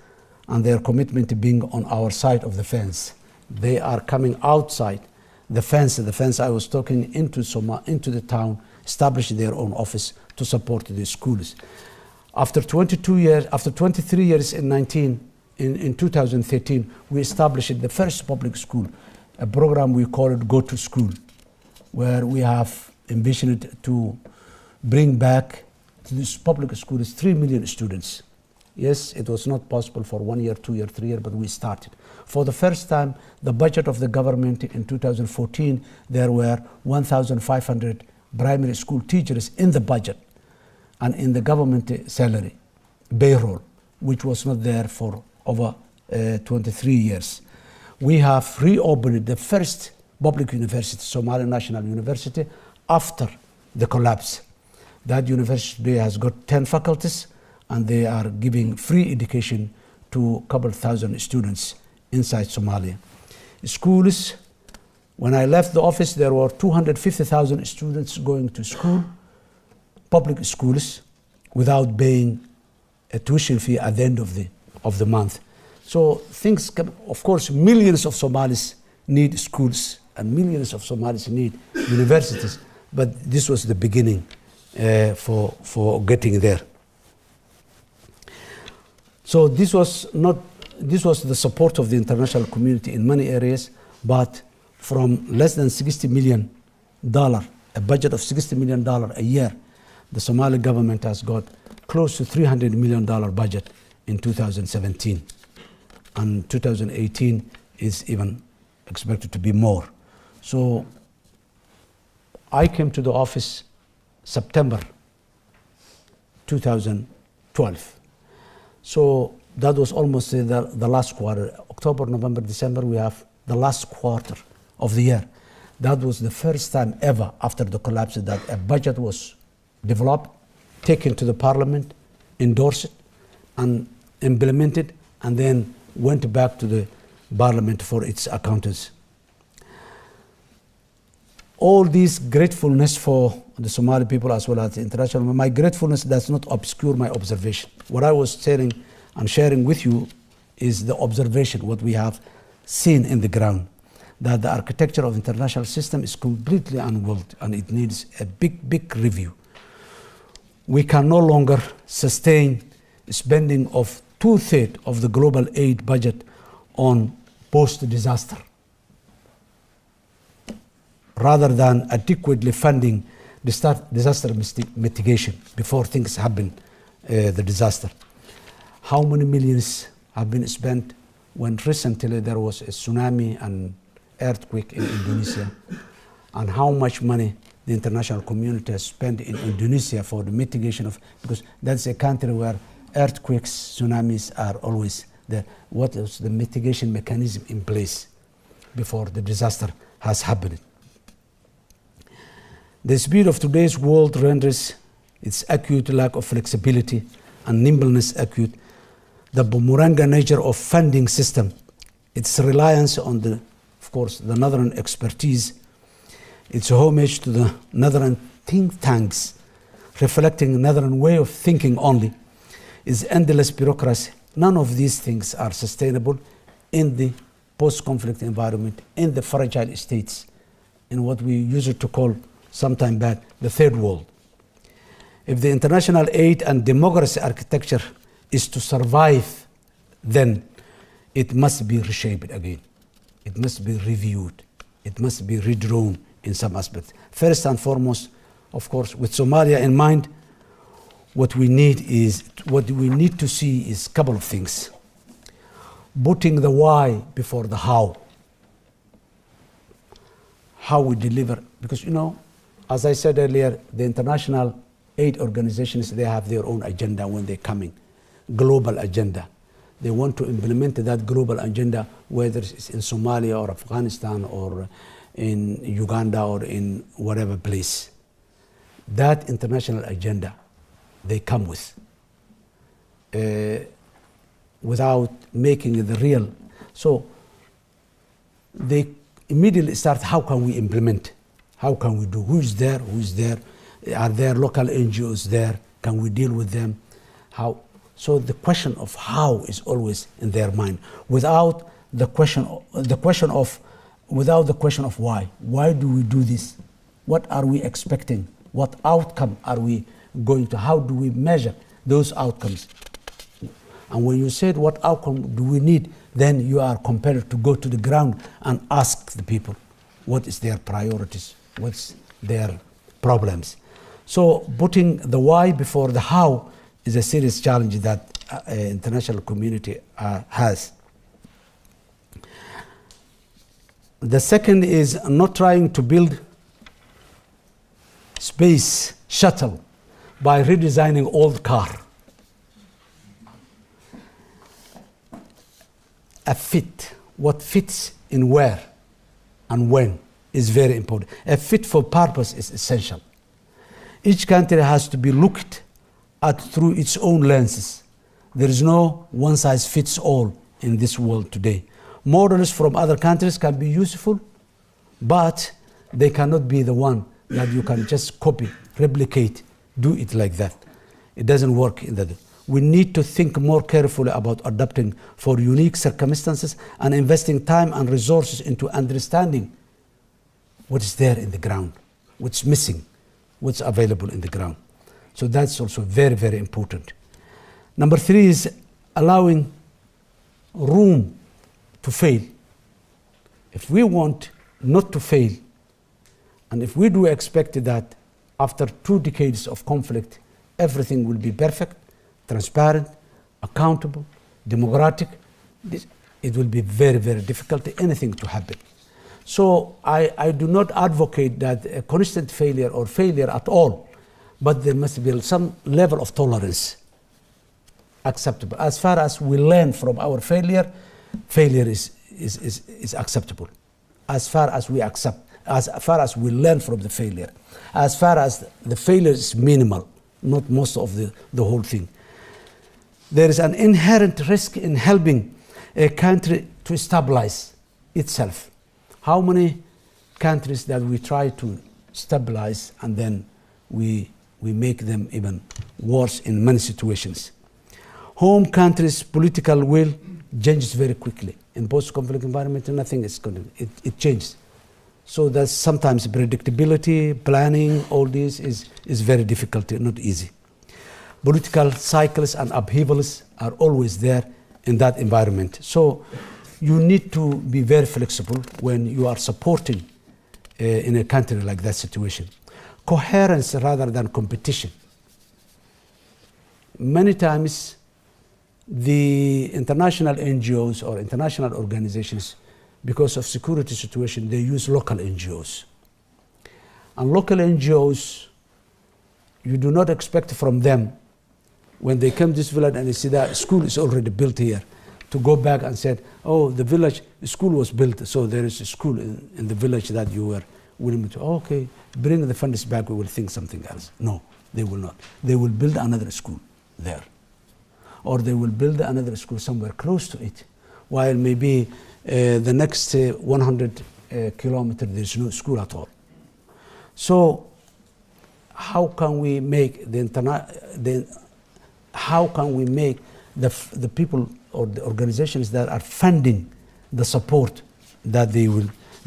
and their commitment to being on our side of the fence. They are coming outside the fence I was talking into the town, establishing their own office to support the schools. After 23 years in 2013, we established the first public school, a program we call it Go to School, where we have envisioned to bring back to this public schools 3 million students. Yes, it was not possible for 1 year, 2 year, 3 year, but we started. For the first time, the budget of the government in 2014, there were 1,500 primary school teachers in the budget and in the government salary, payroll, which was not there for over 23 years. We have reopened the first public university, Somali National University, after the collapse. That university has got 10 faculties, and they are giving free education to a couple thousand students inside Somalia. Schools, when I left the office, there were 250,000 students going to school, public schools, without paying a tuition fee at the end of the month. So things come, of course, millions of Somalis need schools and millions of Somalis need universities, but this was the beginning for getting there. So this was the support of the international community in many areas, but from less than $60 million, a budget of $60 million a year, the Somali government has got close to $300 million budget in 2017. And 2018 is even expected to be more. So I came to the office September 2012. So that was almost the last quarter. October, November, December, we have the last quarter of the year. That was the first time ever after the collapse that a budget was developed, taken to the parliament, endorsed it, and implemented, and then went back to the parliament for its accountants. All this gratefulness for the Somali people as well as the international, my gratefulness does not obscure my observation. What I was telling and sharing with you is the observation, what we have seen in the ground, that the architecture of international system is completely unworked and it needs a big review. We can no longer sustain spending of 2/3 of the global aid budget on post-disaster, rather than adequately funding disaster mitigation before things happen, the disaster. How many millions have been spent when recently there was a tsunami and earthquake in Indonesia, and how much money the international community has spent in Indonesia for the mitigation of, because that's a country where earthquakes, tsunamis are always there. What is the mitigation mechanism in place before the disaster has happened? The speed of today's world renders its acute lack of flexibility and nimbleness acute. The boomerang nature of funding system, its reliance on of course, the Northern expertise, its homage to the Northern think tanks, reflecting Northern way of thinking only, is endless bureaucracy. None of these things are sustainable in the post-conflict environment, in the fragile states, in what we used to call sometime back the third world. If the international aid and democracy architecture is to survive, then it must be reshaped again. It must be reviewed. It must be redrawn in some aspects. First and foremost, of course, with Somalia in mind, what we need to see is a couple of things. Putting the why before the how. How we deliver, because as I said earlier, the international aid organizations, they have their own agenda when they're coming, global agenda. They want to implement that global agenda, whether it's in Somalia or Afghanistan or in Uganda or in whatever place. That international agenda they come with, without making it the real. So they immediately start, how can we implement? How can we do? Who's there? Who's there? Are there local NGOs there? Can we deal with them? How? So the question of how is always in their mind, without the question of why. Why do we do this? What are we expecting? What outcome are we going to? How do we measure those outcomes? And when you said what outcome do we need, then you are compelled to go to the ground and ask the people what is their priorities, what's their problems. So putting the why before the how is a serious challenge that international community has. The second is not trying to build space shuttle by redesigning old car. A fit, what fits in where and when is very important. A fit for purpose is essential. Each country has to be looked at through its own lenses. There is no one size fits all in this world today. Models from other countries can be useful, but they cannot be the one that you can just copy, replicate, do it like that. It doesn't work in that. We need to think more carefully about adapting for unique circumstances and investing time and resources into understanding what is there in the ground. what's missing, what's available in the ground. So that's also very, very important. Number 3 is allowing room to fail. If we want not to fail, and if we do expect that after 2 decades of conflict, everything will be perfect, transparent, accountable, democratic, it will be very, very difficult for anything to happen. So I do not advocate that a constant failure or failure at all, but there must be some level of tolerance acceptable. As far as we learn from our failure, failure is acceptable. As far as we accept, as far as we learn from the failure, as far as the failure is minimal, not most of the whole thing. There is an inherent risk in helping a country to stabilize itself. How many countries that we try to stabilize and then we make them even worse in many situations? Home countries' political will changes very quickly. In post-conflict environment, nothing is going to, it changes. So there's sometimes predictability, planning, all this is very difficult, not easy. Political cycles and upheavals are always there in that environment. So you need to be very flexible when you are supporting in a country like that situation. Coherence rather than competition. Many times the international NGOs or international organizations, because of security situation, they use local NGOs. And local NGOs, you do not expect from them, when they come to this village and they see that school is already built here, to go back and say, oh, the village, the school was built, so there is a school in the village that you were willing to, okay, bring the funds back, we will think something else. No, they will not. They will build another school there. Or they will build another school somewhere close to it, while maybe the next 100 kilometers there's no school at all. So how can we make how can we make the people or the organizations that are funding the support that they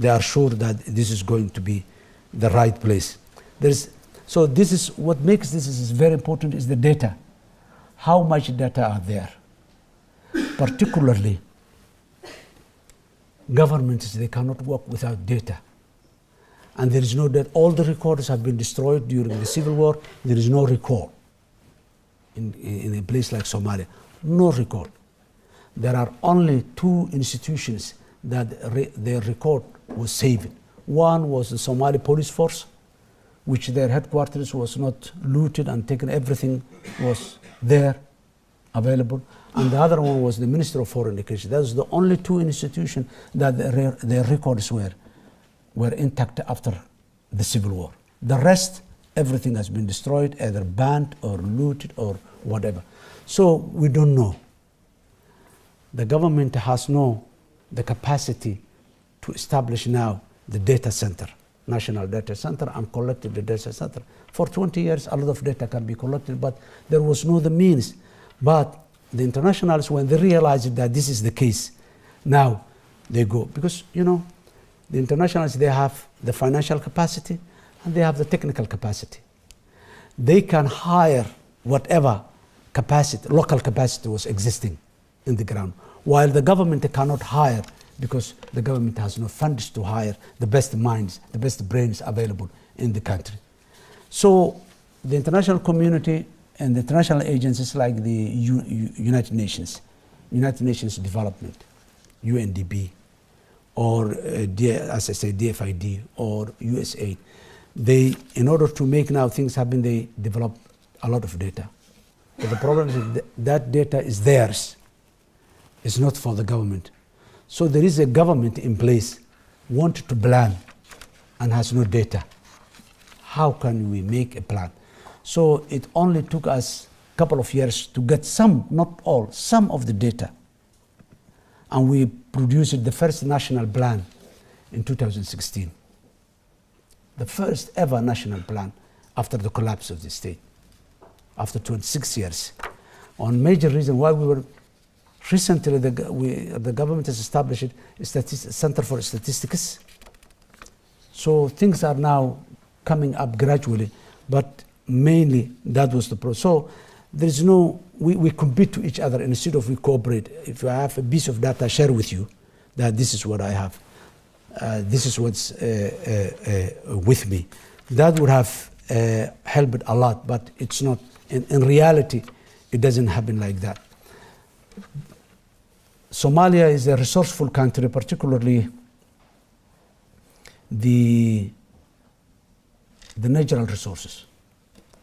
are sure that this is going to be the right place? So this is what makes this is very important, is the data. How much data are there? Particularly, governments, they cannot work without data. And there is no data. All the records have been destroyed during the civil war. There is no record in a place like Somalia. No record. There are only 2 institutions that their record was saved. One was the Somali police force, which their headquarters was not looted and taken. Everything was there, available. And the other one was the Minister of Foreign Affairs. That was the only 2 institutions that their records were intact after the Civil War. The rest, everything has been destroyed, either banned or looted or whatever. So we don't know. The government has the capacity to establish now the data center, National Data Center, and collected the data center. For 20 years, a lot of data can be collected, but there was no the means. But the internationals, when they realized that this is the case, now they go. Because, you know, the internationals, they have the financial capacity and they have the technical capacity. They can hire whatever capacity, local capacity was existing in the ground, while the government cannot hire, because the government has no funds to hire the best minds, the best brains available in the country. So the international community and the international agencies like the United Nations Development, UNDP, or as I say, DFID or USAID, they, in order to make now things happen, they develop a lot of data. But the problem is that data is theirs. It's not for the government. So there is a government in place, wanted to plan and has no data. How can we make a plan? So it only took us a couple of years to get some, not all, some of the data. And we produced the first national plan in 2016. The first ever national plan after the collapse of the state, after 26 years. On major reason why we were recently, the government has established a Center for Statistics. So things are now coming up gradually, but mainly that was the process. So there is no, we compete to each other instead of we cooperate. If I have a piece of data, share with you that this is what I have. This is what's with me. That would have helped a lot, but it's not. In reality, it doesn't happen like that. Somalia is a resourceful country, particularly the natural resources,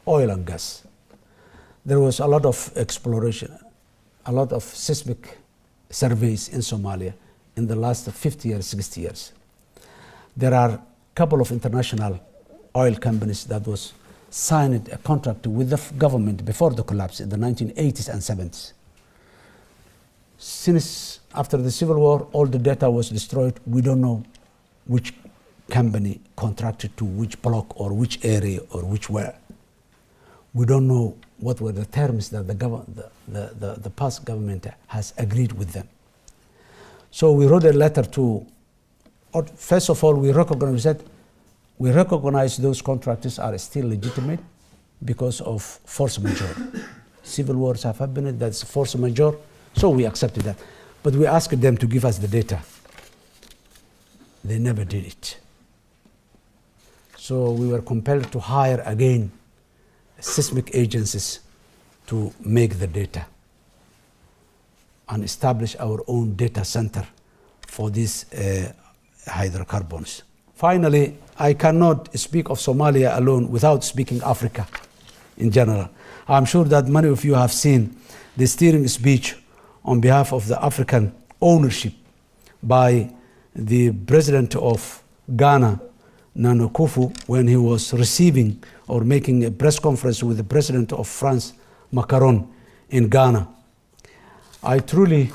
oil and gas. There was a lot of exploration, a lot of seismic surveys in Somalia in the last 50 years, 60 years. There are a couple of international oil companies that was signed a contract with the government before the collapse in the 1980s and 70s. Since after the civil war, all the data was destroyed. We don't know which company contracted to which block or which area or which where. We don't know what were the terms that the past government has agreed with them. So we wrote a letter to, first of all, we recognize those contractors are still legitimate because of force majeure. Civil wars have happened, that's force majeure, so we accepted that. But we asked them to give us the data. They never did it. So we were compelled to hire again seismic agencies to make the data and establish our own data center for these hydrocarbons. Finally, I cannot speak of Somalia alone without speaking Africa in general. I'm sure that many of you have seen the steering speech on behalf of the African ownership by the president of Ghana, Nana Akufo, when he was receiving or making a press conference with the president of France, Macron, in Ghana. I truly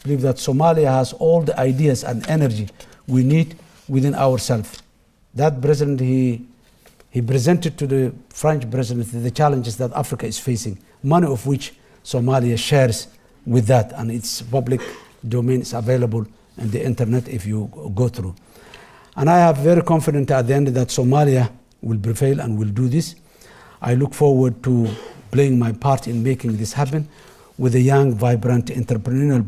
believe that Somalia has all the ideas and energy we need within ourselves. That president, he presented to the French president the challenges that Africa is facing, many of which Somalia shares with that, and its public domain is available on the internet if you go through. And I am very confident at the end that Somalia will prevail and will do this. I look forward to playing my part in making this happen with a young, vibrant, entrepreneurial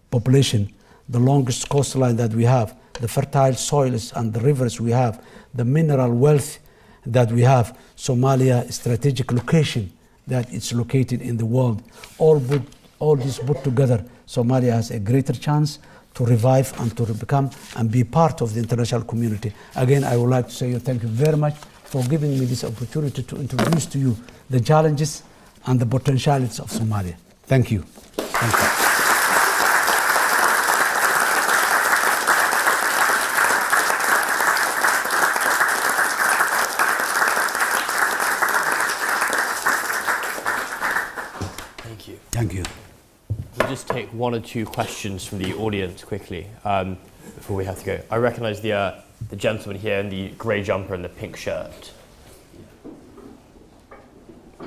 population, the longest coastline that we have, the fertile soils and the rivers we have, the mineral wealth that we have, Somalia strategic location that it's located in the world. All this put together, Somalia has a greater chance to revive and to become and be part of the international community. Again, I would like to say thank you very much for giving me this opportunity to introduce to you the challenges and the potentialities of Somalia. Thank you. Thank you. Thank you. We'll just take one or two questions from the audience quickly before we have to go. I recognize the gentleman here in the grey jumper and the pink shirt.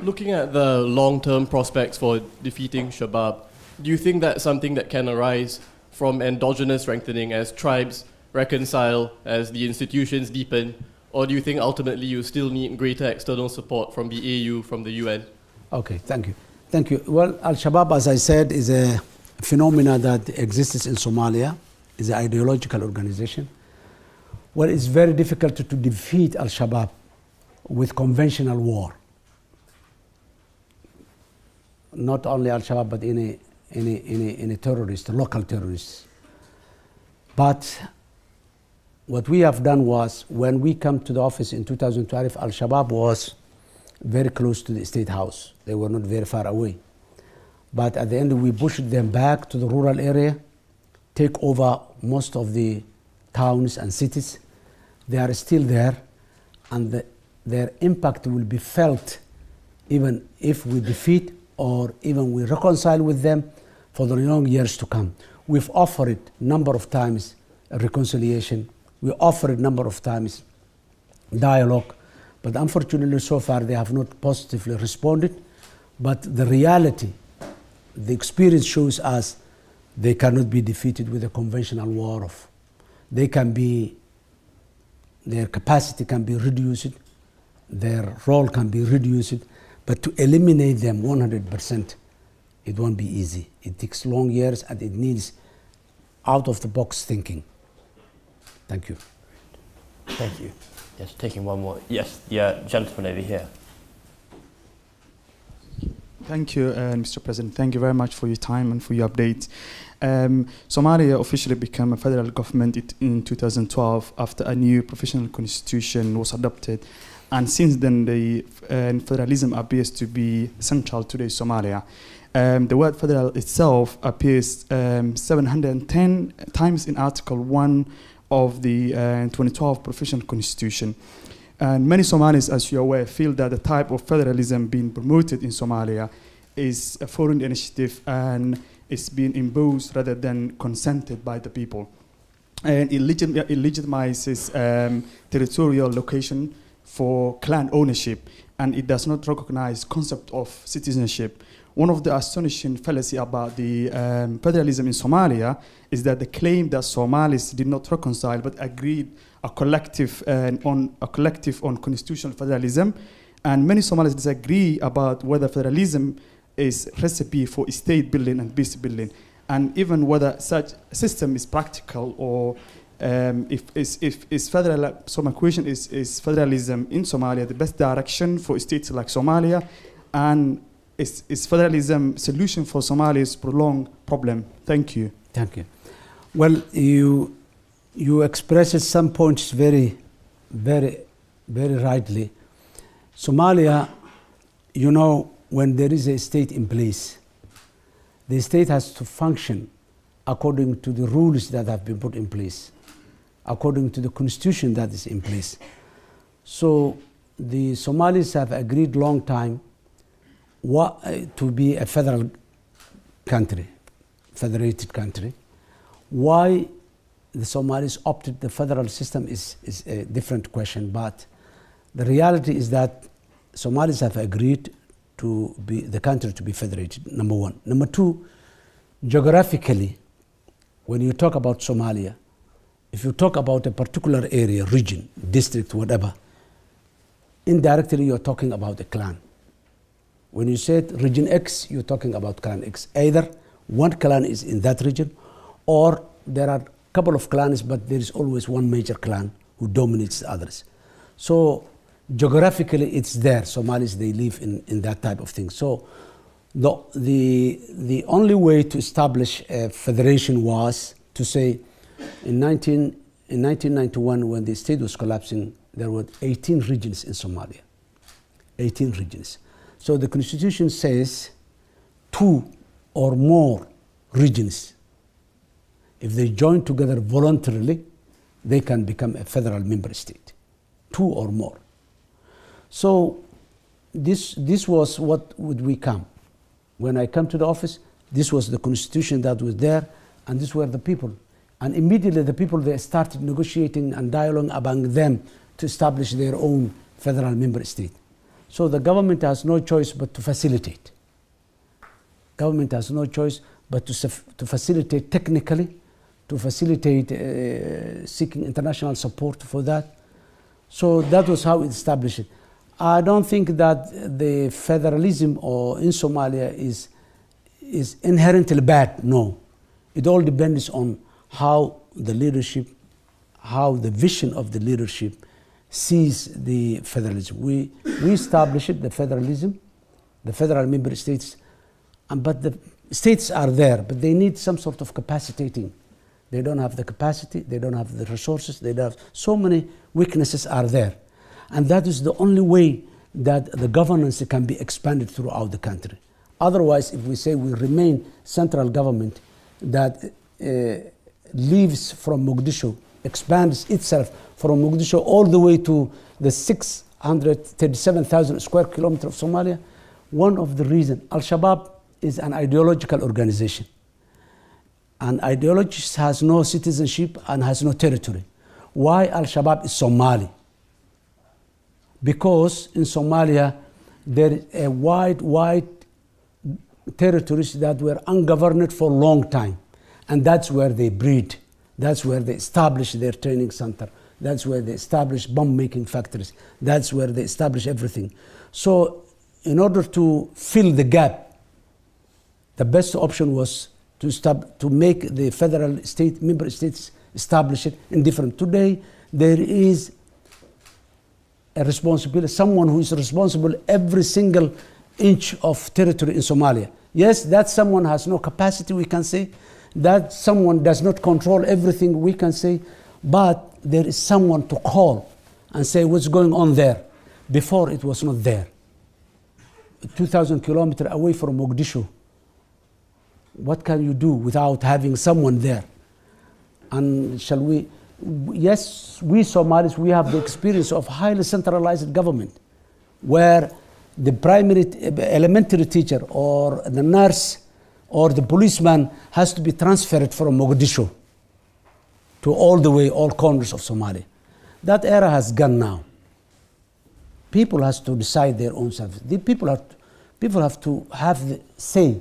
Looking at the long-term prospects for defeating Shabab, do you think that's something that can arise from endogenous strengthening as tribes reconcile, as the institutions deepen, or do you think ultimately you still need greater external support from the AU, from the UN? Okay, thank you. Thank you. Well, Al-Shabaab, as I said, is a phenomena that exists in Somalia. It's an ideological organization. Well, it's very difficult to defeat Al-Shabaab with conventional war. Not only Al-Shabaab, but any terrorist, local terrorists. But what we have done was, when we come to the office in 2012, Al-Shabaab was very close to the State House. They were not very far away. But at the end, we pushed them back to the rural area, take over most of the towns and cities. They are still there, and their impact will be felt even if we defeat or even we reconcile with them for the long years to come. We've offered a number of times reconciliation. We offered a number of times dialogue. But unfortunately, so far, they have not positively responded. But the reality, the experience shows us they cannot be defeated with a conventional war. Their capacity can be reduced their role can be reduced, but to eliminate them 100%, it won't be easy. It takes long years and it needs out-of-the-box thinking. Thank you. Thank you. Yes, taking one more. Yes, the gentleman over here. Thank you, Mr. President. Thank you very much for your time and for your update. Somalia officially became a federal government in 2012 after a new provisional constitution was adopted. And since then, the federalism appears to be central to Somalia. The word federal itself appears 710 times in Article 1 of the 2012 provisional constitution. And many Somalis, as you're aware, feel that the type of federalism being promoted in Somalia is a foreign initiative and it's being imposed rather than consented by the people. And it legitimizes territorial location for clan ownership, and it does not recognize concept of citizenship. One of the astonishing fallacy about the federalism in Somalia is that the claim that Somalis did not reconcile but agreed a collective on constitutional federalism, and many Somalis disagree about whether federalism is recipe for state building and peace building, and even whether such a system is practical or if federal. So my question is federalism in Somalia the best direction for states like Somalia, and is federalism solution for Somalia's prolonged problem? Thank you. Thank you. Well, you expressed some points very rightly. Somalia, you know, when there is a state in place, the state has to function according to the rules that have been put in place, according to the constitution that is in place. So the Somalis have agreed long time to be a federal country, federated country. Why the Somalis opted the federal system is a different question, but the reality is that Somalis have agreed to be the country to be federated, number one. Number two, geographically, when you talk about Somalia, if you talk about a particular area, region, district, whatever, indirectly you're talking about a clan. When you say region X, you're talking about clan X. Either one clan is in that region, or there are a couple of clans, but there is always one major clan who dominates the others. So geographically, it's there. Somalis, they live in that type of thing. So the only way to establish a federation was to say, in 1991, when the state was collapsing, there were 18 regions in Somalia. 18 regions. So the constitution says 2 or more regions, if they join together voluntarily, they can become a federal member state. 2 or more. So this was what would we come. When I come to the office, this was the constitution that was there, and these were the people. And immediately the people, they started negotiating and dialogue among them to establish their own federal member state. So the government has no choice but to facilitate. Government has no choice but to facilitate technically, to facilitate seeking international support for that. So that was how it established it. I don't think that the federalism in Somalia is inherently bad, no. It all depends on how the leadership, how the vision of the leadership sees the federalism. We established the federalism, the federal member states, but the states are there, but they need some sort of capacitating. They don't have the capacity, they don't have the resources, they don't have, so many weaknesses are there. And that is the only way that the governance can be expanded throughout the country. Otherwise, if we say we remain central government that leaves from Mogadishu, expands itself from Mogadishu all the way to the 637,000 square kilometers of Somalia, one of the reasons, Al-Shabaab is an ideological organization. And ideology has no citizenship and has no territory. Why Al-Shabaab is Somali? Because in Somalia, there is a wide territories that were ungoverned for a long time. And that's where they breed. That's where they establish their training center. That's where they established bomb-making factories. That's where they established everything. So in order to fill the gap, the best option was to make the federal state, member states establish it in different. Today, there is a responsibility, someone who is responsible every single inch of territory in Somalia. Yes, that someone has no capacity, we can say. That someone does not control everything, we can say. But there is someone to call and say what's going on there. Before, it was not there. 2,000 kilometers away from Mogadishu. What can you do without having someone there? And shall we? Yes, we Somalis, we have the experience of highly centralized government, where the primary, elementary teacher or the nurse or the policeman has to be transferred from Mogadishu to all corners of Somalia. That era has gone now. People has to decide their own self. The people have to have the say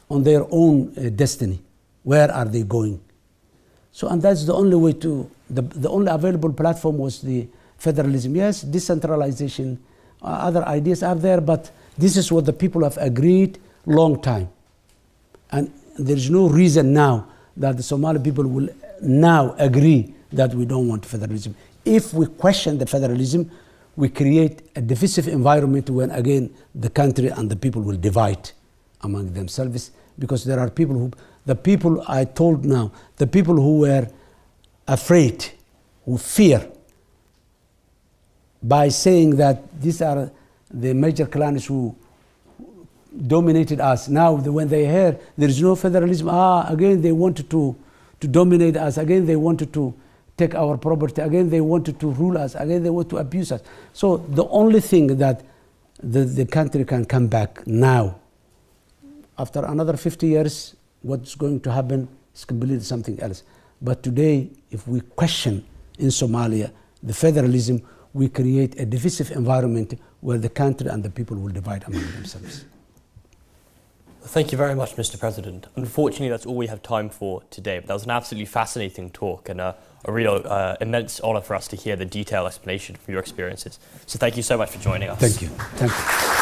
on their own destiny. Where are they going? So, and that's the only way to, the only available platform was the federalism. Yes, decentralization, other ideas are there, but this is what the people have agreed long time. And there is no reason now that the Somali people will now agree that we don't want federalism. If we question the federalism, we create a divisive environment when again the country and the people will divide among themselves, because there are people who, the people I told now, the people who were afraid, who fear, by saying that these are the major clans who dominated us. Now, when they hear there is no federalism, again they wanted to dominate us, again they wanted to take our property, again they wanted to rule us, again they want to abuse us. So the only thing that the country can come back now, after another 50 years, what's going to happen is completely something else. But today, if we question in Somalia the federalism, we create a divisive environment where the country and the people will divide among themselves. Thank you very much, Mr. President. Unfortunately, that's all we have time for today, but that was an absolutely fascinating talk and a real immense honour for us to hear the detailed explanation from your experiences. So thank you so much for joining us. Thank you. Thank you.